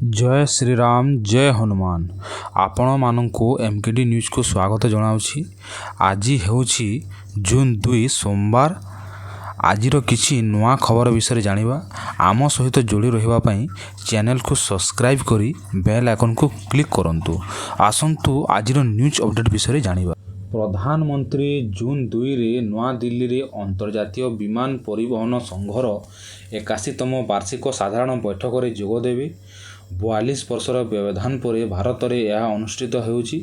जय श्रीराम जय हनुमान आपण मानू एमकेडी न्यूज को स्वागत जनाऊँगी। आज हूँ जून 2 सोमवार। आजिर किसी नुआ खबर विषय जानिबा आम सहित जोड़ी रहिबापई चैनल को सब्सक्राइब करी बेल आइकन को क्लिक करंतु। आसंतु आजिर न्यूज अपडेट विषय जानिबा। प्रधानमंत्री जून 2 रे नवा दिल्ली रे अंतर्जातीय विमान परिवहन संघर 81तम वार्षिक साधारण बैठक रे जोग देबे। 42 वर्षर व्यवधान पर भारत में यह अनुष्ठित होउछि।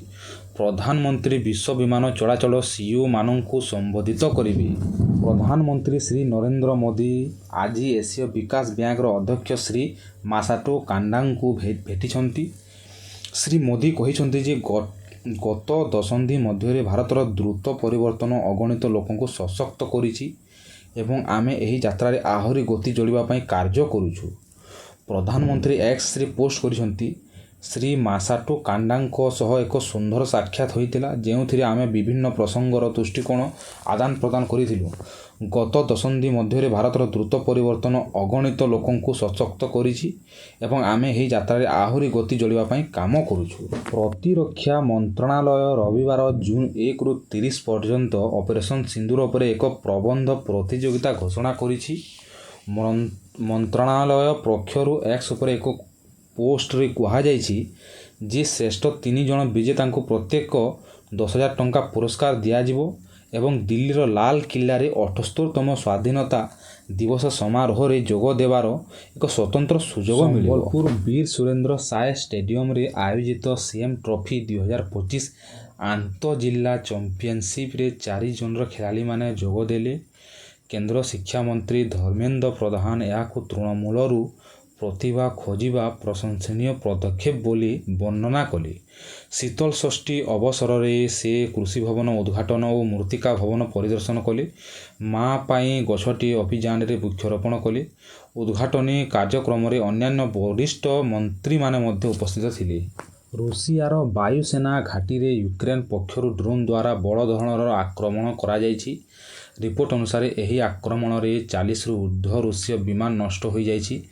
प्रधानमंत्री विश्व विमान चलाचल सीईओ मानू संबोधित करेंगे। प्रधानमंत्री श्री नरेंद्र मोदी आज एशिया विकास बैंक अध्यक्ष श्री मासाटो कांडा को भेटिछंती। श्री मोदी कहते जे गत दशंधि मध्य भारतर द्रुत परिवर्तन अगणित लोक सशक्त करिछि एवं आमे एही यात्रा रे आहुरी गति जोड़िबा कार्य करूछु। प्रधानमंत्री एक्स रे पोस्ट करिसंती। श्री मासाटो कांडा सह एक सुंदर साक्षात होइतिला जेउथिरे आमे विभिन्न प्रसंगर दृष्टिकोण आदान प्रदान करिथिलु। गत दशंधि मध्य भारतर द्रुत परिवर्तन अगणित लोक सशक्त करिछि एवं आमे एही यात्रा रे आहुरी गति जोड़िबा काम करूछु। प्रतिरक्षा मंत्रणालय रविवार जून 1 रु 30 पर्यंत ऑपरेशन सिंदूर पर एक प्रबंध प्रतियोगिता घोषणा करिछि। मंत्रणालय पक्षर एक्स उपर एक पोस्ट रे कहा जे श्रेष्ठ 3 जन विजेता को प्रत्येक 10,000 टंका पुरस्कार दियाजिवो एवं दिल्लीर लाल किल्ला रे 78तम स्वाधीनता दिवस समारोह रे जोग देवार एक स्वतंत्र सुजोग मिलिबो। संबलपुर वीर सुरेंद्र साय स्टेडियम रे आयोजित सीएम ट्रॉफी 2025 आंत जिला चैंपियनशिप रे 4 जनर खिलाड़ी माने जोग देले। केंद्र शिक्षा मंत्री धर्मेंद्र प्रधान यहां तृणमूलरू प्रतिभा खोजिबा प्रशंसनीय पदक्षेप बोली वर्णना कले। शीतल षष्ठी अवसर रे से कृषि भवन उद्घाटन और मूर्तिका भवन परिदर्शन कले। माँ पाई गछटी अभियान रे वृक्षरोपण कले। उद्घाटनी कार्यक्रम रे अन्यान्य वरिष्ठ मंत्री माने मध्य उपस्थित थिले। रूसियार वायुसेना घाटी रे यूक्रेन पक्षर ड्रोन द्वारा बड़ धरणर आक्रमण करा जायछि। रिपोर्ट अनुसार यही आक्रमण रे 40 रु ऊर्ध्व रूसीय विमान नष्ट हो जाइछि।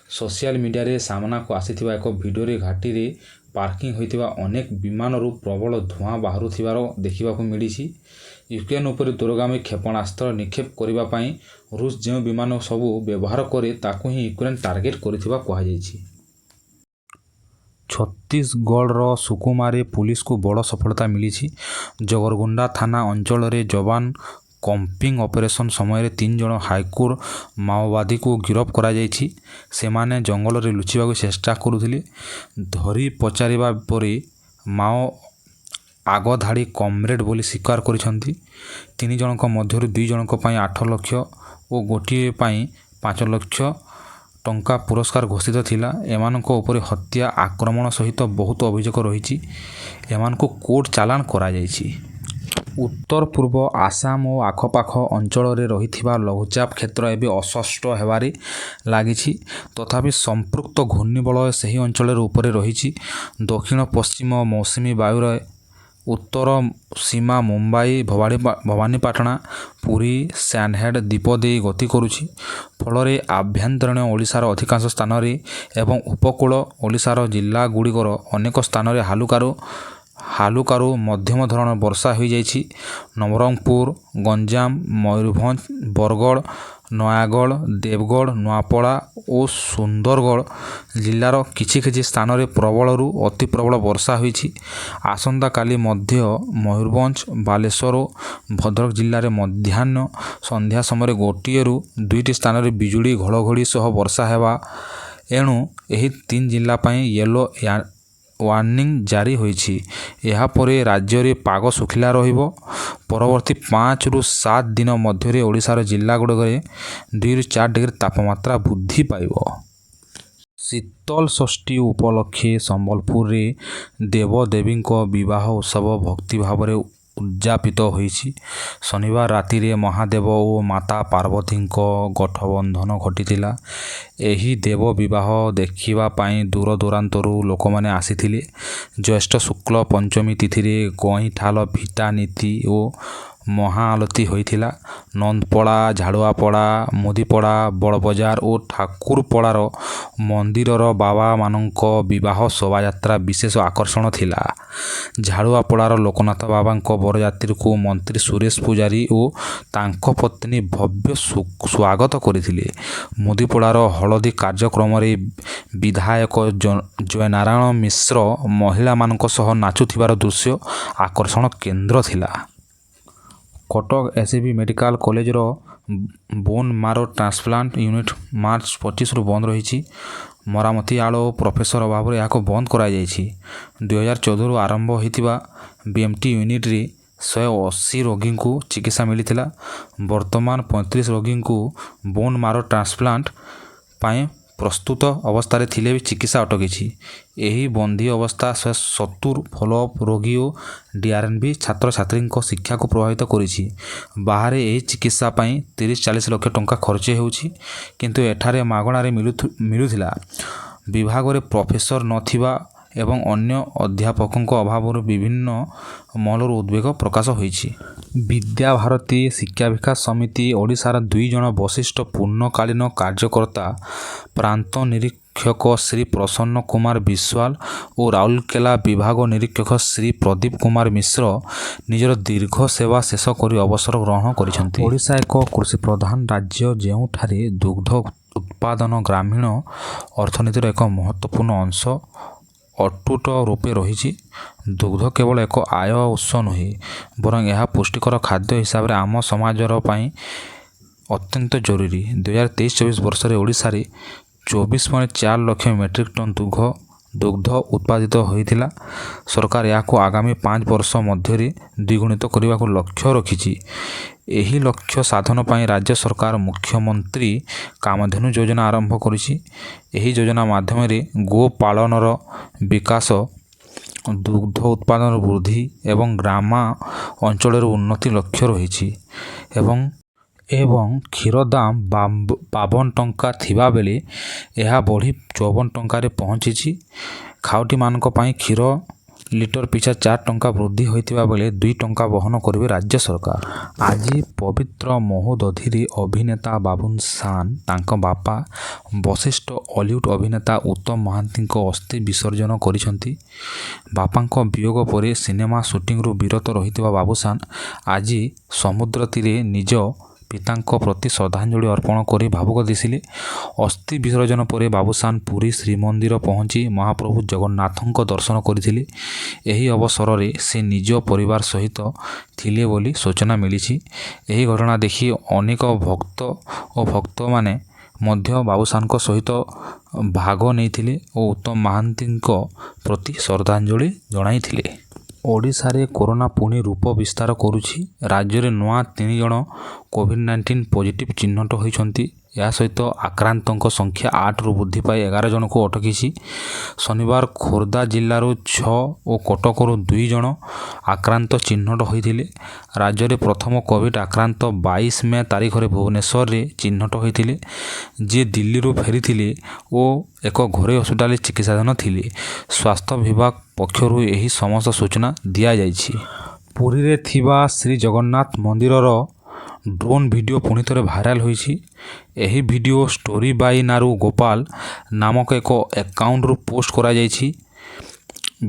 सोशल मीडिया रे सामना को आसीथिबा एक वीडियो रे घाटी रे पार्किंग होइथिबा अनेक विमान रु प्रबल धुआं बाहरुथिबार देखिबाकू मिलिछि। यूक्रेन उपर दूरगामी क्षेपणास्त्र निक्षेप करिबा पई रूस जे विमान सबु व्यवहार करे ताकू ही यूक्रेन टार्गेट करिथिबा कहा जाइछि। छत्तीसगढ़ सुकुमारे पुलिस को बड़ सफलता मिली। जगरगुंडा थाना अंचल रे जवान कम्पिंग ऑपरेशन समय 3 जन हाईकोर्ट माओवादी को गिरफ्त करा जायछि। सेमाने जंगल रे लुचिबा चेष्टा करुथिले। धरी पचारिबा परे माओ आग धाड़ी कमरेड बोली स्वीकार करिसंती। 3 जनक मध्यरु 2 जनक पई 8 लाख और गोटिए पई 5 लाख टंका पुरस्कार घोषित थिला। एमानको ऊपर हत्या आक्रमण सहित बहुत अभियोग रही। एमानको कोर्ट चालान करा जायछि। उत्तर पूर्व आसाम और आखपाख अंचल रे रहिथिबा लघुचाप क्षेत्र एवं अस्पष्ट हेबारे लागिछि। तथापि संपृक्त घूर्णिबलय सही अंचल उपरे रही। दक्षिण पश्चिम मौसुमी वायुर उत्तर सीमा मुंबई भवानीपाटना पुरी सैंडहेड द्वीप दे गति करुछि। फल आभ्यंतरीण ओडिशार अधिकांश स्थान रे एवं उपकूल ओडिशार जिला गुड़िकर अनेक स्थान रे हालुकारू मध्यम धरण वर्षा हो जाइछि। नवरंगपुर गंजाम मयूरभंज बरगढ़ नयागढ़ देवगढ़ नुआपड़ा और सुंदरगढ़ जिलार किछि स्थान रे प्रबलरू अति प्रबल वर्षा होइछि। आसंता काली मध्य मयूरभंज बालेश्वर और भद्रक जिले में मध्याह्न संध्या समय गोटे रु 2टी स्थान रे बिजुली घड़घड़ी सह वर्षा हेबा एणु एही 3 जिला पई येलो वार्निंग जारी होइछि। यहा परे राज्य रे पाग सुखिला रहिबो। परवर्ती 5 रु 7 दिन मध्य ओडिशार जिला गुड़े 2 रु 4 डिग्री तापमात्रा वृद्धि पाइबो। शीतल षष्ठी उपलक्षे संबलपुर रे देवदेवी विवाह उत्सव भक्ति भाव रे उद्यापित होइछि। शनिवार राति रे महादेव और माता पार्वती गठबंधन घटिथिला। एही देव विवाह देखिबा पाई दूर दूरांतरू लोक माने आसीथिले। ज्येष्ठ शुक्ल पंचमी तिथि रे गईठाल भिटा नीति और ମହାଆଳତୀ ହୋଇଥିଲା। ନନ୍ଦପଡ଼ା, ଝାଡ଼ୁଆପଡ଼ା, ମୁଦିପଡ଼ା, ବଡ଼ବଜାର ଓ ଠାକୁରପଡ଼ାର ମନ୍ଦିରର ବାବାମାନଙ୍କ ବିବାହ ଶୋଭାଯାତ୍ରା ବିଶେଷ ଆକର୍ଷଣ ଥିଲା। ଝାଡ଼ୁଆପଡ଼ାର ଲୋକନାଥ ବାବାଙ୍କ ବରଯାତ୍ରୀକୁ ମନ୍ତ୍ରୀ ସୁରେଶ ପୂଜାରୀ ଓ ତାଙ୍କ ପତ୍ନୀ ଭବ୍ୟ ସ୍ୱାଗତ କରିଥିଲେ। ମୁଦିପଡ଼ାର ହଳଦୀ କାର୍ଯ୍ୟକ୍ରମରେ ବିଧାୟକ ଜୟନାରାୟଣ ମିଶ୍ର ମହିଳାମାନଙ୍କ ସହ ନାଚୁଥିବାର ଦୃଶ୍ୟ ଆକର୍ଷଣ କେନ୍ଦ୍ର ଥିଲା। କଟକ ଏସ୍ସିବି ମେଡିକାଲ କଲେଜର bone marrow transplant unit March 25ରୁ ବନ୍ଦ ରହିଛି। ମରାମତି ଆଳ ଓ ପ୍ରଫେସର ଅଭାବରୁ ଏହାକୁ ବନ୍ଦ କରାଯାଇଛି। 2014ରୁ ଆରମ୍ଭ ହୋଇଥିବା ବିଏମ୍ଟି ୟୁନିଟ୍ରେ 180 ରୋଗୀଙ୍କୁ ଚିକିତ୍ସା ମିଳିଥିଲା। ବର୍ତ୍ତମାନ 35 ରୋଗୀଙ୍କୁ ବୋନ୍ ମାରୋ ଟ୍ରାନ୍ସପ୍ଲାଣ୍ଟ ପାଇଁ ପ୍ରସ୍ତୁତ ଅବସ୍ଥାରେ ଥିଲେ ବି ଚିକିତ୍ସା ଅଟକିଛି। ଏହି ବନ୍ଦୀ ଅବସ୍ଥା 170 ଫଲୋଅପ୍ ରୋଗୀ ଓ ଡିଆର୍ଏନ୍ବି ଛାତ୍ରଛାତ୍ରୀଙ୍କ ଶିକ୍ଷାକୁ ପ୍ରଭାବିତ କରିଛି। ବାହାରେ ଏହି ଚିକିତ୍ସା ପାଇଁ 30-40 ଲକ୍ଷ ଟଙ୍କା ଖର୍ଚ୍ଚ ହେଉଛି, କିନ୍ତୁ ଏଠାରେ ମାଗଣାରେ ମିଳୁଥିଲା। ବିଭାଗରେ ପ୍ରଫେସର ନଥିବା ଏବଂ ଅନ୍ୟ ଅଧ୍ୟାପକଙ୍କ ଅଭାବରୁ ବିଭିନ୍ନ ମହଲରୁ ଉଦ୍ବେଗ ପ୍ରକାଶ ହୋଇଛି। ବିଦ୍ୟାଭାରତୀ ଶିକ୍ଷାବିକାଶ ସମିତି ଓଡ଼ିଶାର 2 ଜଣ ବରିଷ୍ଠ ପୂର୍ଣ୍ଣକାଳୀନ କାର୍ଯ୍ୟକର୍ତ୍ତା ପ୍ରାନ୍ତ ନିରୀକ୍ଷକ ଶ୍ରୀ ପ୍ରସନ୍ନ କୁମାର ବିଶ୍ୱାଳ ଓ ରାଉରକେଲା ବିଭାଗ ନିରୀକ୍ଷକ ଶ୍ରୀ ପ୍ରଦୀପ କୁମାର ମିଶ୍ର ନିଜର ଦୀର୍ଘ ସେବା ଶେଷ କରି ଅବସର ଗ୍ରହଣ କରିଛନ୍ତି। ଓଡ଼ିଶା ଏକ କୃଷିପ୍ରଧାନ ରାଜ୍ୟ, ଯେଉଁଠାରେ ଦୁଗ୍ଧ ଉତ୍ପାଦନ ଗ୍ରାମୀଣ ଅର୍ଥନୀତିର ଏକ ମହତ୍ତ୍ୱପୂର୍ଣ୍ଣ ଅଂଶ ଅଟୁଟ ରୂପେ ରହିଛି। ଦୁଗ୍ଧ କେବଳ ଏକ ଆୟ ଉତ୍ସ ନୁହେଁ, ବରଂ ଏହା ପୁଷ୍ଟିକର ଖାଦ୍ୟ ହିସାବରେ ଆମ ସମାଜର ପାଇଁ ଅତ୍ୟନ୍ତ ଜରୁରୀ। 2023-24 ବର୍ଷରେ ଓଡ଼ିଶାରେ 24.4 ଲକ୍ଷ ମେଟ୍ରିକ୍ ଟନ୍ ଦୁଗ୍ଧ ଉତ୍ପାଦିତ ହୋଇଥିଲା। ସରକାର ଏହାକୁ ଆଗାମୀ 5 ବର୍ଷ ମଧ୍ୟରେ ଦ୍ୱିଗୁଣିତ କରିବାକୁ ଲକ୍ଷ୍ୟ ରଖିଛି। ଏହି ଲକ୍ଷ୍ୟ ସାଧନ ପାଇଁ ରାଜ୍ୟ ସରକାର ମୁଖ୍ୟମନ୍ତ୍ରୀ କାମଧେନୁ ଯୋଜନା ଆରମ୍ଭ କରିଛି। ଏହି ଯୋଜନା ମାଧ୍ୟମରେ ଗୋପାଳନର ବିକାଶ, ଦୁଗ୍ଧ ଉତ୍ପାଦନର ବୃଦ୍ଧି ଏବଂ ଗ୍ରାମ ଅଞ୍ଚଳରେ ଉନ୍ନତି ଲକ୍ଷ୍ୟ ରହିଛି। ଏବଂ କ୍ଷୀର ଦାମ 52 ଟଙ୍କା ଥିବାବେଳେ ଏହା ବଢ଼ି 54 ଟଙ୍କାରେ ପହଞ୍ଚିଛି। ଖାଉଟିମାନଙ୍କ ପାଇଁ କ୍ଷୀର ଲିଟର ପିଛା 4 ଟଙ୍କା ବୃଦ୍ଧି ହୋଇଥିବା ବେଳେ 2 ଟଙ୍କା ବହନ କରିବେ ରାଜ୍ୟ ସରକାର। ଆଜି ପବିତ୍ର ମହୋଦଧିରେ ଅଭିନେତା ବାବୁସାନ ତାଙ୍କ ବାପା ବରିଷ୍ଠ ଅଲିଉଡ୍ ଅଭିନେତା ଉତ୍ତମ ମହାନ୍ତିଙ୍କ ଅସ୍ଥି ବିସର୍ଜନ କରିଛନ୍ତି। ବାପାଙ୍କ ବିୟୋଗ ପରେ ସିନେମା ସୁଟିଂରୁ ବିରତ ରହିଥିବା ବାବୁସାନ ଆଜି ସମୁଦ୍ର ତୀରେ ନିଜ ପିତାଙ୍କ ପ୍ରତି ଶ୍ରଦ୍ଧାଞ୍ଜଳି ଅର୍ପଣ କରି ଭାବୁକ ଦିଶିଲେ। ଅସ୍ଥି ବିସର୍ଜନ ପରେ ବାବୁସାନ ପୁରୀ ଶ୍ରୀମନ୍ଦିର ପହଞ୍ଚି ମହାପ୍ରଭୁ ଜଗନ୍ନାଥଙ୍କ ଦର୍ଶନ କରିଥିଲେ। ଏହି ଅବସରରେ ସେ ନିଜ ପରିବାର ସହିତ ଥିଲେ ବୋଲି ସୂଚନା ମିଳିଛି। ଏହି ଘଟଣା ଦେଖି ଅନେକ ଭକ୍ତ ଓ ଭକ୍ତମାନେ ମଧ୍ୟ ବାବୁସାନଙ୍କ ସହିତ ଭାଗ ନେଇଥିଲେ ଓ ଉତ୍ତମ ମହାନ୍ତିଙ୍କ ପ୍ରତି ଶ୍ରଦ୍ଧାଞ୍ଜଳି ଜଣାଇଥିଲେ। ଓଡ଼ିଶାରେ କରୋନା ପୁଣି ରୂପ ବିସ୍ତାର କରୁଛି। ରାଜ୍ୟରେ ନୂଆ 3 ଜଣ କୋଭିଡ୍-19 ପଜିଟିଭ୍ ଚିହ୍ନଟ ହୋଇଛନ୍ତି। ଏହା ସହିତ ଆକ୍ରାନ୍ତଙ୍କ ସଂଖ୍ୟା 8ରୁ ବୃଦ୍ଧି ପାଇ 11 ଜଣକୁ ଅଟକିଛି। ଶନିବାର ଖୋର୍ଦ୍ଧା ଜିଲ୍ଲାରୁ 6 ଓ କଟକରୁ 2 ଜଣ ଆକ୍ରାନ୍ତ ଚିହ୍ନଟ ହୋଇଥିଲେ। ରାଜ୍ୟରେ ପ୍ରଥମ କୋଭିଡ୍ ଆକ୍ରାନ୍ତ 22 ମେ ତାରିଖରେ ଭୁବନେଶ୍ୱରରେ ଚିହ୍ନଟ ହୋଇଥିଲେ, ଯିଏ ଦିଲ୍ଲୀରୁ ଫେରିଥିଲେ ଓ ଏକ ଘରୋଇ ହସ୍ପିଟାଲରେ ଚିକିତ୍ସାଧୀନ ଥିଲେ। ସ୍ୱାସ୍ଥ୍ୟ ବିଭାଗ ପକ୍ଷରୁ ଏହି ସମସ୍ତ ସୂଚନା ଦିଆଯାଇଛି। ପୁରୀରେ ଥିବା ଶ୍ରୀଜଗନ୍ନାଥ ମନ୍ଦିରର ଡ୍ରୋନ୍ ଭିଡ଼ିଓ ପୁଣିଥରେ ଭାଇରାଲ ହୋଇଛି। ଏହି ଭିଡ଼ିଓ ଷ୍ଟୋରି ବାଇ ନାରୁ ଗୋପାଳ ନାମକ ଏକ ଆକାଉଣ୍ଟରୁ ପୋଷ୍ଟ କରାଯାଇଛି।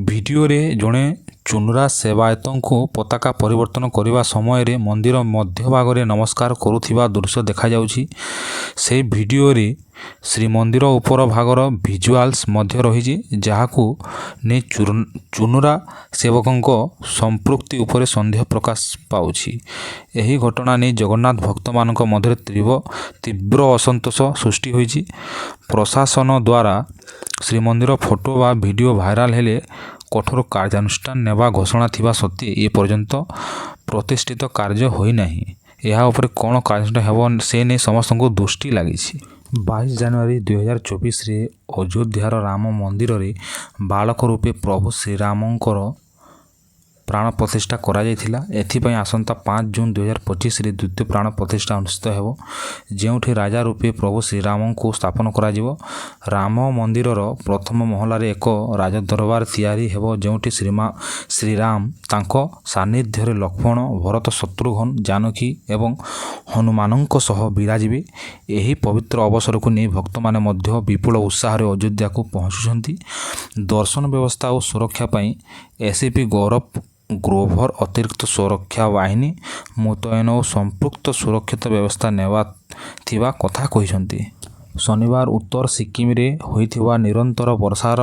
ଭିଡ଼ିଓରେ ଜଣେ ଚୁନୁରା ସେବାୟତଙ୍କୁ ପତାକା ପରିବର୍ତ୍ତନ କରିବା ସମୟରେ ମନ୍ଦିର ମଧ୍ୟଭାଗରେ ନମସ୍କାର କରୁଥିବା ଦୃଶ୍ୟ ଦେଖାଯାଉଛି। ସେହି ଭିଡ଼ିଓରେ ଶ୍ରୀମନ୍ଦିର ଉପର ଭାଗର ଭିଜୁଆଲ୍ସ ମଧ୍ୟ ରହିଛି, ଯାହାକୁ ନେଇ ଚୁନୁରା ସେବକଙ୍କ ସମ୍ପୃକ୍ତି ଉପରେ ସନ୍ଦେହ ପ୍ରକାଶ ପାଉଛି। ଏହି ଘଟଣା ନେଇ ଜଗନ୍ନାଥ ଭକ୍ତମାନଙ୍କ ମଧ୍ୟରେ ତୀବ୍ର ଅସନ୍ତୋଷ ସୃଷ୍ଟି ହୋଇଛି। ପ୍ରଶାସନ ଦ୍ୱାରା ଶ୍ରୀମନ୍ଦିର ଫଟୋ ବା ଭିଡ଼ିଓ ଭାଇରାଲ ହେଲେ କଠୋର କାର୍ଯ୍ୟାନୁଷ୍ଠାନ ନେବା ଘୋଷଣା ଥିବା ସତ୍ତ୍ୱେ ଏପର୍ଯ୍ୟନ୍ତ ପ୍ରତିଷ୍ଠିତ କାର୍ଯ୍ୟ ହୋଇନାହିଁ। ଏହା ଉପରେ କ'ଣ କାର୍ଯ୍ୟାନୁଷ୍ଠାନ ହେବ ସେ ନେଇ ସମସ୍ତଙ୍କୁ ଦୃଷ୍ଟି ଲାଗିଛି। 22 ଜାନୁଆରୀ 2024ରେ ଅଯୋଧ୍ୟାର ରାମ ମନ୍ଦିରରେ ବାଳକ ରୂପେ ପ୍ରଭୁ ଶ୍ରୀରାମଙ୍କର ପ୍ରାଣ ପ୍ରତିଷ୍ଠା କରାଯାଇଥିଲା। ଏଥିପାଇଁ ଆସନ୍ତା 5 ଜୁନ୍ 2025ରେ ଦ୍ୱିତୀୟ ପ୍ରାଣ ପ୍ରତିଷ୍ଠା ଅନୁଷ୍ଠିତ ହେବ, ଯେଉଁଠି ରାଜା ରୂପେ ପ୍ରଭୁ ଶ୍ରୀରାମଙ୍କୁ ସ୍ଥାପନ କରାଯିବ। ରାମ ମନ୍ଦିରର ପ୍ରଥମ ମହଲାରେ ଏକ ରାଜଦରବାର ତିଆରି ହେବ, ଯେଉଁଠି ଶ୍ରୀରାମ ତାଙ୍କ ସାନ୍ନିଧ୍ୟରେ ଲକ୍ଷ୍ମଣ, ଭରତ, ଶତ୍ରୁଘ୍ନ, ଜାନକୀ ଏବଂ ହନୁମାନଙ୍କ ସହ ବିରାଜିବେ। ଏହି ପବିତ୍ର ଅବସରକୁ ନେଇ ଭକ୍ତମାନେ ମଧ୍ୟ ବିପୁଳ ଉତ୍ସାହରେ ଅଯୋଧ୍ୟାକୁ ପହଞ୍ଚୁଛନ୍ତି। ଦର୍ଶନ ବ୍ୟବସ୍ଥା ଓ ସୁରକ୍ଷା ପାଇଁ ଏସିପି ଗୌରବ ଗ୍ରୋଭର ଅତିରିକ୍ତ ସୁରକ୍ଷା ବାହିନୀ ମୁତୟନ ଓ ସମ୍ପୃକ୍ତ ସୁରକ୍ଷିତ ବ୍ୟବସ୍ଥା ନେବାଥିବା କଥା କହିଛନ୍ତି। ଶନିବାର ଉତ୍ତର ସିକିମରେ ହୋଇଥିବା ନିରନ୍ତର ବର୍ଷାର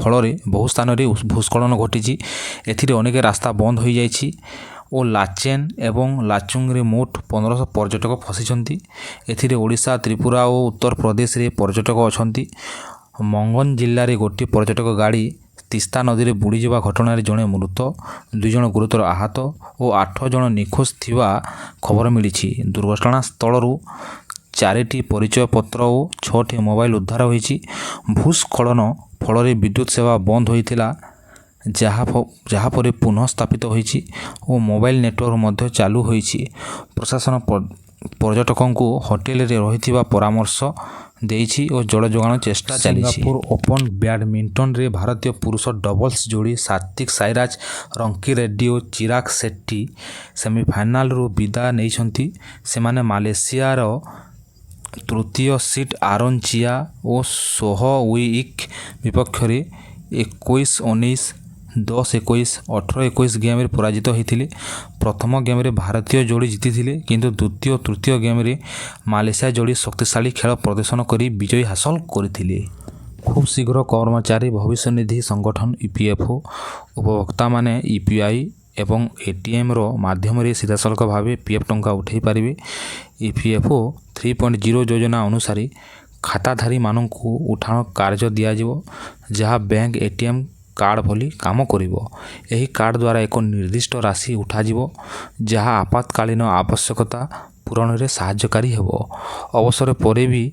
ଫଳରେ ବହୁ ସ୍ଥାନରେ ଭୂସ୍ଖଳନ ଘଟିଛି। ଏଥିରେ ଅନେକ ରାସ୍ତା ବନ୍ଦ ହୋଇଯାଇଛି ଓ ଲାଚେନ ଏବଂ ଲାଚୁଙ୍ଗରେ ମୋଟ 1500 ପର୍ଯ୍ୟଟକ ଫସିଛନ୍ତି। ଏଥିରେ ଓଡ଼ିଶା, ତ୍ରିପୁରା ଓ ଉତ୍ତରପ୍ରଦେଶରେ ପର୍ଯ୍ୟଟକ ଅଛନ୍ତି। ମଙ୍ଗନ ଜିଲ୍ଲାରେ ଗୋଟିଏ ପର୍ଯ୍ୟଟକ ଗାଡ଼ି ତିସ୍ତା ନଦୀରେ ବୁଡ଼ିଯିବା ଘଟଣାରେ ଜଣେ ମୃତ, 2 ଜଣ ଗୁରୁତର ଆହତ ଓ 8 ଜଣ ନିଖୋଜ ଥିବା ଖବର ମିଳିଛି। ଦୁର୍ଘଟଣାସ୍ଥଳରୁ 4ଟି ପରିଚୟପତ୍ର ଓ 6ଟି ମୋବାଇଲ ଉଦ୍ଧାର ହୋଇଛି। ଭୂସ୍ଖଳନ ଫଳରେ ବିଦ୍ୟୁତ୍ ସେବା ବନ୍ଦ ହୋଇଥିଲା, ଯାହା ପରେ ପୁନଃ ସ୍ଥାପିତ ହୋଇଛି ଓ ମୋବାଇଲ ନେଟୱାର୍କ ମଧ୍ୟ ଚାଲୁ ହୋଇଛି। ପ୍ରଶାସନ ପର୍ଯ୍ୟଟକଙ୍କୁ ହୋଟେଲରେ ରହିଥିବା ପରାମର୍ଶ ଦେଇଛି ଓ ଜଳ ଯୋଗାଣ ଚେଷ୍ଟା ଚାଲିଛି। ସିଙ୍ଗାପୁର ଓପନ୍ ବ୍ୟାଡମିଣ୍ଟନରେ ଭାରତୀୟ ପୁରୁଷ ଡବଲ୍ସ ଯୋଡ଼ି ସାତ୍ୱିକ ସାଇରାଜ, ରଙ୍କିରେଡ୍ଡି ଓ ଚିରାଗ ସେଟ୍ଟି ସେମିଫାଇନାଲରୁ ବିଦାୟ ନେଇଛନ୍ତି। ସେମାନେ ମାଲେସିଆର ତୃତୀୟ ସିଡ୍ ଆରୋନ୍ ଚିଆ ଓ ସୋହ ୱି-ଇକ୍ ବିପକ୍ଷରେ 21-19, 10-21, 18-21 ଗେମ୍ରେ ପରାଜିତ ହୋଇଥିଲେ। ପ୍ରଥମ ଗେମ୍ରେ ଭାରତୀୟ ଯୋଡ଼ି ଜିତିଥିଲେ, କିନ୍ତୁ ଦ୍ୱିତୀୟ ଓ ତୃତୀୟ ଗେମ୍ରେ ମାଲେସିଆ ଯୋଡ଼ି ଶକ୍ତିଶାଳୀ ଖେଳ ପ୍ରଦର୍ଶନ କରି ବିଜୟ ହାସଲ କରିଥିଲେ। ଖୁବ୍ ଶୀଘ୍ର କର୍ମଚାରୀ ଭବିଷ୍ୟନିଧି ସଂଗଠନ (ଇପିଏଫ୍ଓ) ଉପଭୋକ୍ତାମାନେ ୟୁପିଆଇ ଏବଂ ଏଟିଏମ୍ର ମାଧ୍ୟମରେ ସିଧାସଳଖ ଭାବେ ପିଏଫ୍ ଟଙ୍କା ଉଠାଇ ପାରିବେ। ଇପିଏଫ୍ଓ 3.0 ଯୋଜନା ଅନୁସାରେ ଖାତାଧାରୀମାନଙ୍କୁ ଉଠାଣ କାର୍ଯ୍ୟ ଦିଆଯିବ, ଯାହା ବ୍ୟାଙ୍କ ଏଟିଏମ୍ କାର୍ଡ଼ ଭଳି କାମ କରିବ। ଏହି କାର୍ଡ଼ ଦ୍ୱାରା ଏକ ନିର୍ଦ୍ଦିଷ୍ଟ ରାଶି ଉଠାଯିବ, ଯାହା ଆପାତକାଳୀନ ଆବଶ୍ୟକତା ପୂରଣରେ ସାହାଯ୍ୟକାରୀ ହେବ। ଅବସର ପରେ ବି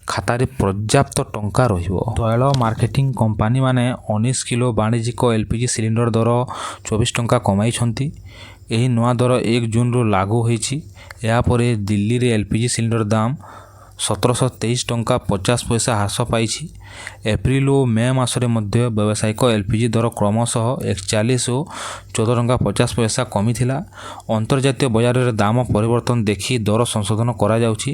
ଖାତାରେ ପର୍ଯ୍ୟାପ୍ତ ଟଙ୍କା ରହିବ। ତୈଳ ମାର୍କେଟିଂ କମ୍ପାନୀମାନେ 19 କିଲୋ ବାଣିଜ୍ୟିକ ଏଲ୍‌ପିଜି ସିଲିଣ୍ଡର ଦର 24 ଟଙ୍କା କମାଇଛନ୍ତି। ଏହି ନୂଆ ଦର 1 ଜୁନ୍‌ରୁ ଲାଗୁ ହୋଇଛି। ଏହାପରେ ଦିଲ୍ଲୀରେ ଏଲ୍‌ପିଜି ସିଲିଣ୍ଡର ଦାମ 1723 ଟଙ୍କା 50 ପଇସା ହ୍ରାସ ପାଇଛି। ଏପ୍ରିଲ ଓ ମେ ମାସରେ ମଧ୍ୟ ବ୍ୟବସାୟିକ ଏଲ୍‌ପିଜି ଦର କ୍ରମଶଃ 41 ଓ 14 ଟଙ୍କା 50 ପଇସା କମିଥିଲା। ଅନ୍ତର୍ଜାତୀୟ ବଜାରରେ ଦାମ ପରିବର୍ତ୍ତନ ଦେଖି ଦର ସଂଶୋଧନ କରାଯାଉଛି।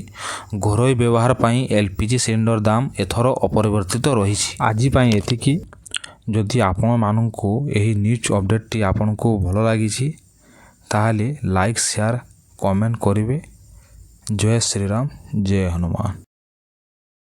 ଘରୋଇ ବ୍ୟବହାର ପାଇଁ ଏଲ୍‌ପିଜି ସିଲିଣ୍ଡର ଦାମ ଏଥର ଅପରିବର୍ତ୍ତିତ ରହିଛି। ଆଜି ପାଇଁ ଏତିକି। ଯଦି ଆପଣମାନଙ୍କୁ ଏହି ନ୍ୟୁଜ୍ ଅପଡେଟ୍ଟି ଆପଣଙ୍କୁ ଭଲ ଲାଗିଛି, ତାହେଲେ ଲାଇକ୍, ସେୟାର, କମେଣ୍ଟ କରିବେ। ଜୟ ଶ୍ରୀରାମ, ଜୟ ହନୁମାନ।